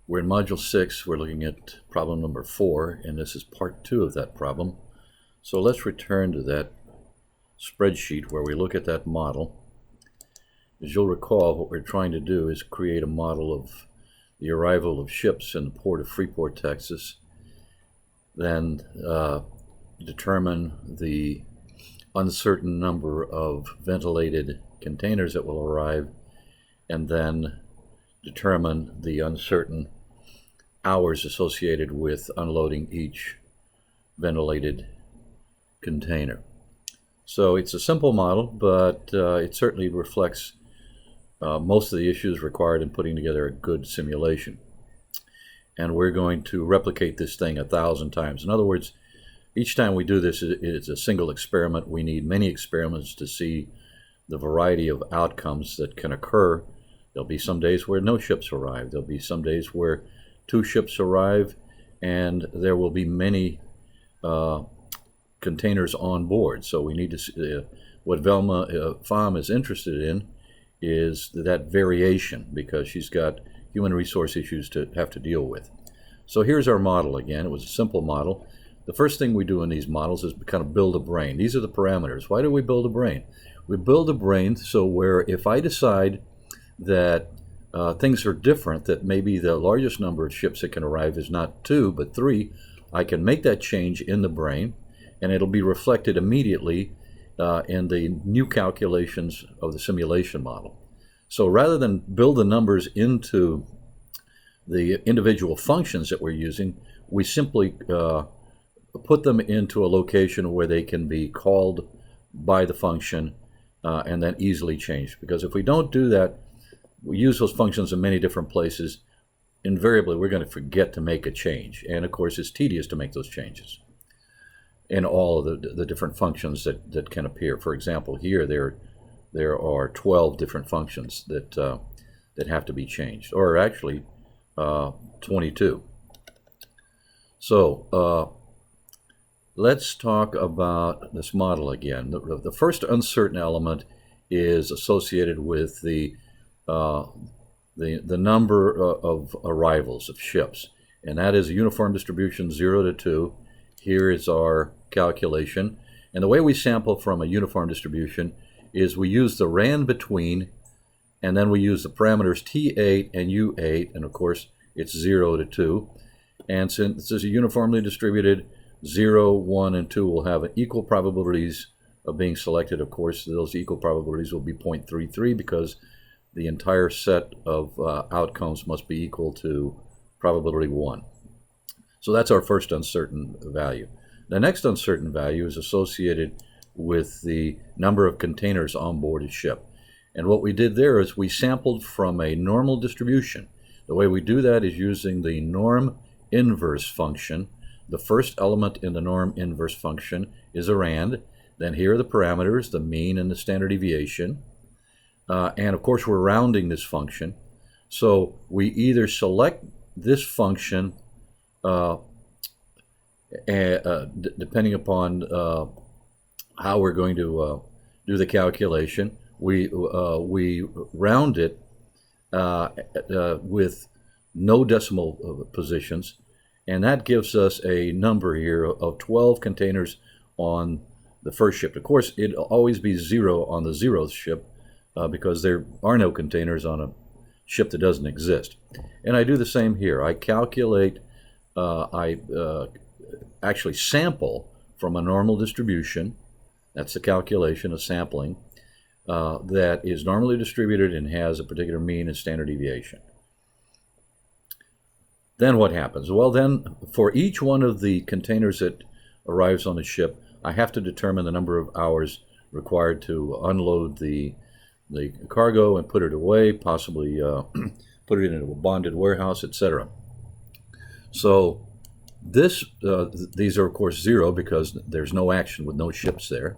We're in Module 6, we're looking at problem number 4, and this is part 2 of that problem. So let's return to that spreadsheet where we look at that model. As you'll recall, what we're trying to do is create a model of the arrival of ships in the port of Freeport, Texas, then determine the uncertain number of ventilated containers that will arrive, and then determine the uncertain hours associated with unloading each ventilated container. So it's a simple model, but it certainly reflects most of the issues required in putting together a good simulation. And we're going to replicate this thing 1,000 times. In other words, each time we do this, it's a single experiment. We need many experiments to see the variety of outcomes that can occur. There'll be some days where no ships arrive. There'll be some days where 2 ships arrive, and there will be many containers on board. So we need to see, what Velma Pham is interested in is that variation, because she's got human resource issues to have to deal with. So here's our model again. It was a simple model. The first thing we do in these models is kind of build a brain. These are the parameters. Why do we build a brain? We build a brain so where if I decide that things are different, that maybe the largest number of ships that can arrive is not 2 but 3, I can make that change in the brain, and it'll be reflected immediately in the new calculations of the simulation model. So rather than build the numbers into the individual functions that we're using, we simply put them into a location where they can be called by the function and then easily changed. Because if we don't do that, we use those functions in many different places, invariably we're going to forget to make a change. And of course it's tedious to make those changes in all of the different functions that can appear. For example, here there are 12 different functions that have to be changed, or actually 22. So let's talk about this model again. The first uncertain element is associated with the number of arrivals of ships, and that is a uniform distribution 0 to 2. Here is our calculation, and the way we sample from a uniform distribution is we use the RAND between, and then we use the parameters T8 and U8, and of course it's 0 to 2. And since this is a uniformly distributed, 0, 1, and 2 will have equal probabilities of being selected. Of course, those equal probabilities will be 0.33 because the entire set of outcomes must be equal to probability 1. So that's our first uncertain value. The next uncertain value is associated with the number of containers on board a ship. And what we did there is we sampled from a normal distribution. The way we do that is using the norm inverse function. The first element in the norm inverse function is a RAND. Then here are the parameters, the mean and the standard deviation. And of course we're rounding this function. So we either select this function depending upon how we're going to do the calculation. We round it with no decimal positions, and that gives us a number here of 12 containers on the first ship. Of course, it'll always be 0 on the 0th ship because there are no containers on a ship that doesn't exist. And I do the same here. I calculate, actually sample from a normal distribution. That's the calculation of sampling that is normally distributed and has a particular mean and standard deviation. Then what happens? Well, then for each one of the containers that arrives on the ship, I have to determine the number of hours required to unload the cargo and put it away, possibly put it into a bonded warehouse, etc. So these are of course 0 because there's no action with no ships there.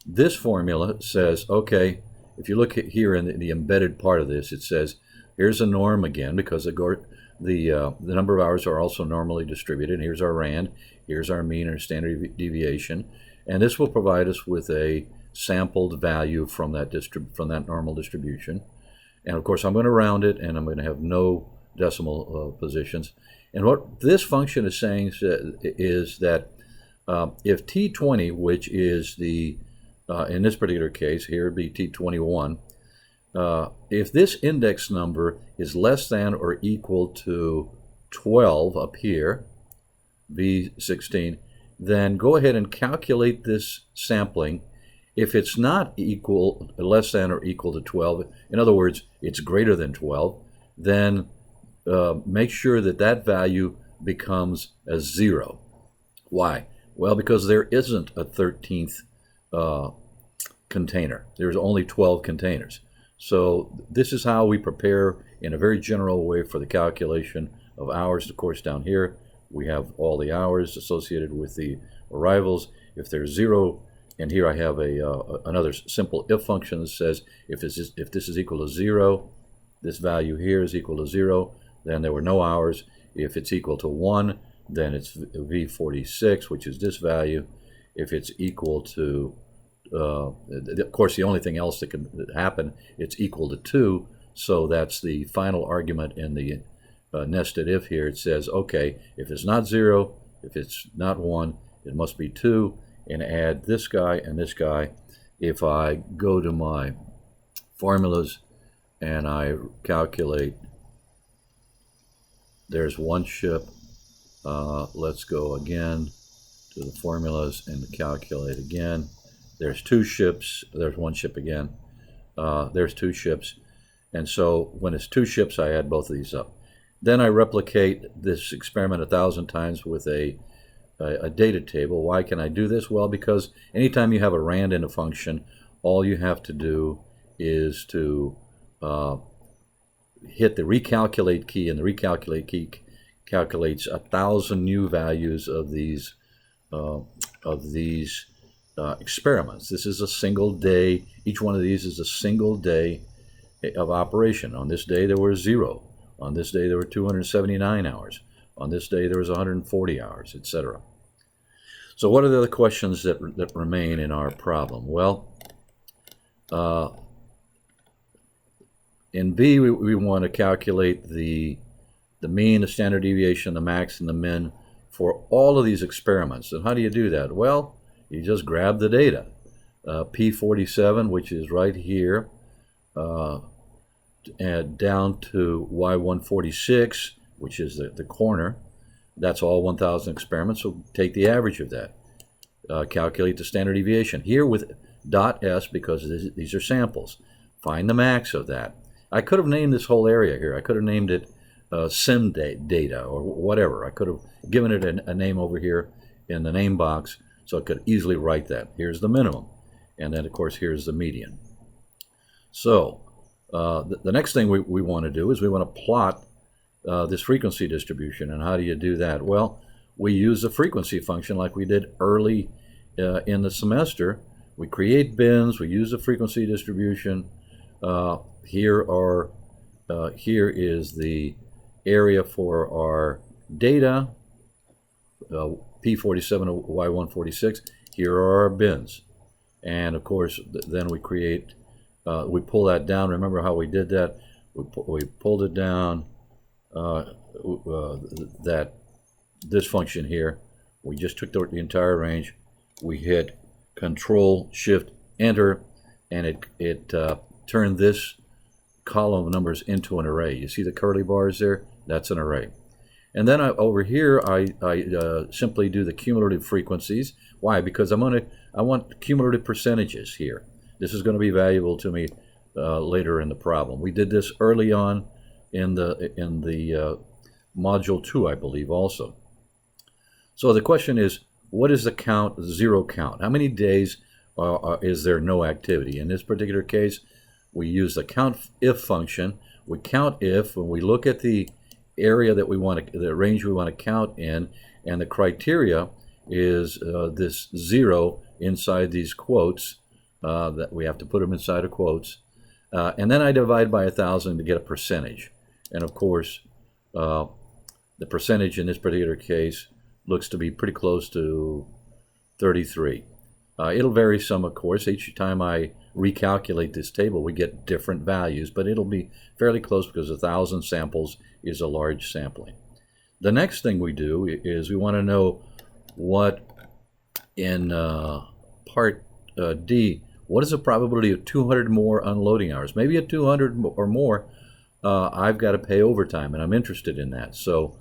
This formula says, okay, if you look at here in the embedded part of this, it says here's a norm again because the number of hours are also normally distributed. Here's our RAND, here's our mean or standard deviation, and this will provide us with a sampled value from that normal distribution. And of course I'm going to round it, and I'm going to have no decimal positions. And what this function is saying is that if T20, which is the, in this particular case here, it'd be T21, if this index number is less than or equal to 12 up here, V16, then go ahead and calculate this sampling. If it's not equal, less than or equal to 12, in other words, it's greater than 12, then make sure that that value becomes a 0. Why? Well, because there isn't a 13th container. There's only 12 containers. So this is how we prepare in a very general way for the calculation of hours. Of course, down here we have all the hours associated with the arrivals. If there's 0, and here I have another simple if function that says if this is equal to 0, this value here is equal to 0, then there were no hours. If it's equal to 1, then it's V46, which is this value. If it's equal to, of course, the only thing else that can happen, it's equal to 2, so that's the final argument in the nested if here. It says, okay, if it's not 0, if it's not 1, it must be 2, and add this guy and this guy. If I go to my formulas and I calculate, there's one ship. Let's go again to the formulas and calculate again. There's 2 ships. There's 1 ship again. There's 2 ships. And so when it's 2 ships, I add both of these up. Then I replicate this experiment 1,000 times with a data table. Why can I do this? Well, because anytime you have a rand in a function, all you have to do is to hit the recalculate key, and the recalculate key calculates 1,000 new values of these experiments. This is a single day. Each one of these is a single day of operation. On this day there were 0. On this day there were 279 hours. On this day there was 140 hours, etc. So what are the other questions that remain in our problem? Well, in B we want to calculate the mean, the standard deviation, the max, and the min for all of these experiments. And how do you do that? Well, you just grab the data. P47, which is right here, and down to Y146, which is the corner. That's all 1,000 experiments, so take the average of that. Calculate the standard deviation. Here with .s, because these are samples. Find the max of that. I could have named this whole area here. I could have named it sim data or whatever. I could have given it a name over here in the name box, so I could easily write that. Here's the minimum, and then of course here's the median. So the next thing we want to do is we want to plot this frequency distribution. And how do you do that? Well, we use the frequency function like we did early in the semester. We create bins, we use the frequency distribution. Here is the area for our data, P47 Y146. Here are our bins. And of course, then we create, we pull that down. Remember how we did that? We pulled it down, this function here. We just took the entire range. We hit Control Shift Enter, and it turned this column of numbers into an array. You see the curly bars there? That's an array. And then over here, I simply do the cumulative frequencies. Why? Because I want cumulative percentages here. This is going to be valuable to me later in the problem. We did this early on in the module 2, I believe, also. So the question is, what is the count, zero count? How many days is there no activity? In this particular case, we use the count if function. We count if when we look at the area that we want to, the range we want to count in, and the criteria is this 0 inside these quotes, that we have to put them inside of quotes, and then I divide by 1,000 to get a percentage. And of course, the percentage in this particular case looks to be pretty close to 33. It'll vary some, of course. Each time I recalculate this table, we get different values, but it'll be fairly close because 1,000 samples is a large sampling. The next thing we do is we want to know what in part D, what is the probability of 200 more unloading hours? Maybe at 200 or more, I've got to pay overtime, and I'm interested in that. So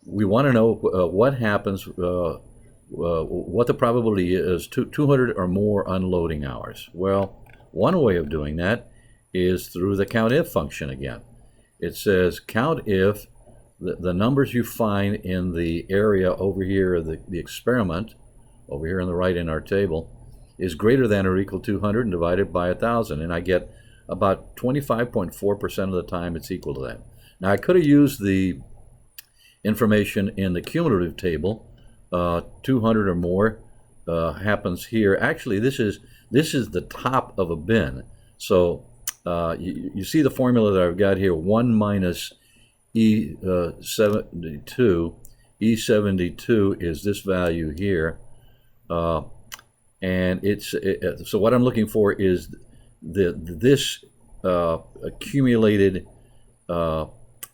we want to know what happens, what the probability is 200 or more unloading hours. Well, one way of doing that is through the COUNTIF function again. It says count if the numbers you find in the area over here, the experiment, over here on the right in our table, is greater than or equal to 200 and divided by 1,000. And I get about 25.4% of the time it's equal to that. Now, I could have used the information in the cumulative table. 200 or more happens here. Actually, this is the top of a bin. So you see the formula that I've got here, 1 minus E72. E72 is this value here. And so what I'm looking for is this accumulated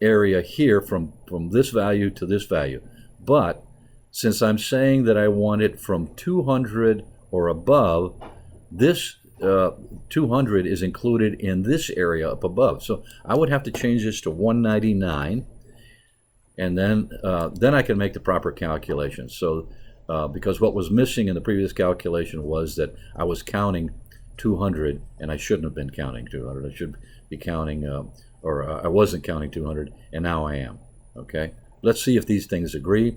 area here from this value to this value. But since I'm saying that I want it from 200 or above, this 200 is included in this area up above. So I would have to change this to 199, and then I can make the proper calculation. So because what was missing in the previous calculation was that I was counting 200, and I shouldn't have been counting 200. I should be counting, I wasn't counting 200, and now I am. Okay, let's see if these things agree.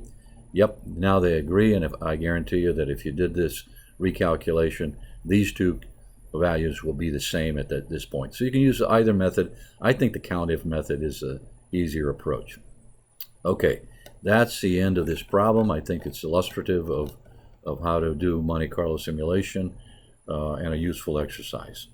Yep, now they agree, and if I guarantee you that if you did this recalculation, these two values will be the same at this point. So you can use either method. I think the COUNTIF method is an easier approach. Okay, that's the end of this problem. I think it's illustrative of how to do Monte Carlo simulation and a useful exercise.